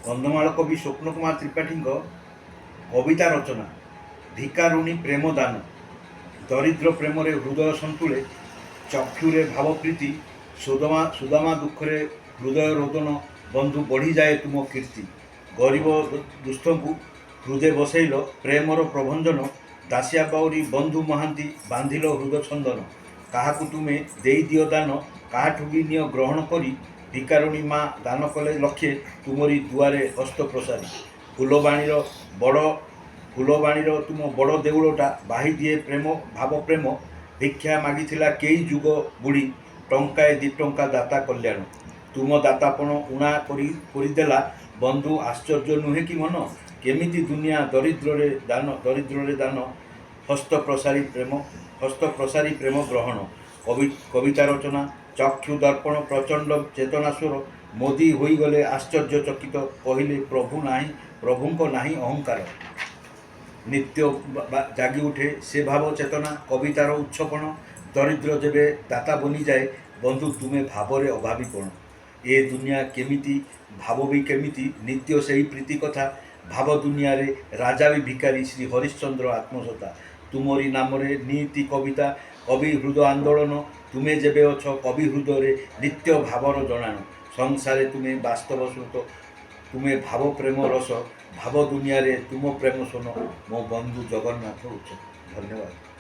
କନ୍ଧମାଳ କବି ସ୍ୱପ୍ନ କୁମାର ତ୍ରିପାଠୀଙ୍କ କବିତା ରଚନା ଭିକାରୁଣୀ ପ୍ରେମ ଦାନ। ଦରିଦ୍ର ପ୍ରେମରେ ହୃଦୟ ସନ୍ତୁଳେ, ଚକ୍ଷୁରେ ଭାବପ୍ରୀତି, ସୁଦାମା ଦୁଃଖରେ ହୃଦୟ ରୋଦନ। ବନ୍ଧୁ ବଢ଼ିଯାଏ ତୁମ କୀର୍ତ୍ତି। ଗରିବ ଦୁସ୍ଥଙ୍କୁ ହୃଦୟ ବସେଇଲ ପ୍ରେମର ପ୍ରଭଞ୍ଜନ। ଦାସିଆ ବାଉରୀ ବନ୍ଧୁ ମହାନ୍ତି ବାନ୍ଧିଲ ହୃଦ ଛନ୍ଦନ। କାହାକୁ ତୁମେ ଦେଇଦିଅ ଦାନ, କାହାଠୁ ବି ନିଅ ଗ୍ରହଣ କରି। ଭିକାରୁଣୀ ମା ଦାନ କଲେ ଲକ୍ଷେ, ତୁମରି ଦୁଆରେ ହସ୍ତ ପ୍ରସାରୀ। ଫୁଲବାଣୀର ତୁମ ବଡ଼ ଦେଉଳଟା ବାହି ଦିଏ ପ୍ରେମ ଭାବ ପ୍ରେମ। ଭିକ୍ଷା ମାଗିଥିଲା କେଇ ଯୁଗ ବୁଢ଼ୀ, ଟଙ୍କାଏ ଦି ଟଙ୍କା ଦାତା କଲ୍ୟାଣ। ତୁମ ଦାତାପଣ ଉଣା କରିଦେଲା ବନ୍ଧୁ, ଆଶ୍ଚର୍ଯ୍ୟ ନୁହେଁ କି ମନ। କେମିତି ଦୁନିଆ ଦରିଦ୍ରରେ ଦାନ, ହସ୍ତ ପ୍ରସାରୀ ପ୍ରେମ ଗ୍ରହଣ। କବିତା ରଚନା ଚକ୍ଷୁ ଦର୍ପଣ ପ୍ରଚଣ୍ଡ ଚେତନାସ୍ୱର। ମୋଦି ହୋଇଗଲେ ଆଶ୍ଚର୍ଯ୍ୟଚକିତ, କହିଲେ ପ୍ରଭୁଙ୍କ ନାହିଁ ଅହଙ୍କାର। ନିତ୍ୟ ଜାଗି ଉଠେ ସେ ଭାବ ଚେତନା, କବିତାର ଉଚ୍ଛପଣ। ଦରିଦ୍ର ଯେବେ ଦାତା ବନିଯାଏ, ବନ୍ଧୁ ତୁମେ ଭାବରେ ଅଭାବୀପଣ। ଏ ଦୁନିଆ କେମିତି, ଭାବ ବି କେମିତି, ନିତ୍ୟ ସେହି ପ୍ରୀତି କଥା। ଭାବ ଦୁନିଆରେ ରାଜା ବି ଭିକାରୀ, ଶ୍ରୀ ହରିଶ୍ଚନ୍ଦ୍ର ଆତ୍ମସତା। ତୁମରି ନାମରେ ନୀତି କବିତା, କବି ହୃଦ ଆନ୍ଦୋଳନ। ତୁମେ ଯେବେ ଅଛ କବି ହୃଦୟରେ, ନିତ୍ୟ ଭାବର ଜଣାଣ। ସଂସାରେ ତୁମେ ବାସ୍ତବ ସ୍ରୋତ, ତୁମେ ଭାବ ପ୍ରେମ ରସ। ଭାବ ଦୁନିଆରେ ତୁମ ପ୍ରେମ ଶୁଣ, ମୋ ବନ୍ଧୁ ଜଗନ୍ନାଥ ଉଚ୍ଚ। ଧନ୍ୟବାଦ।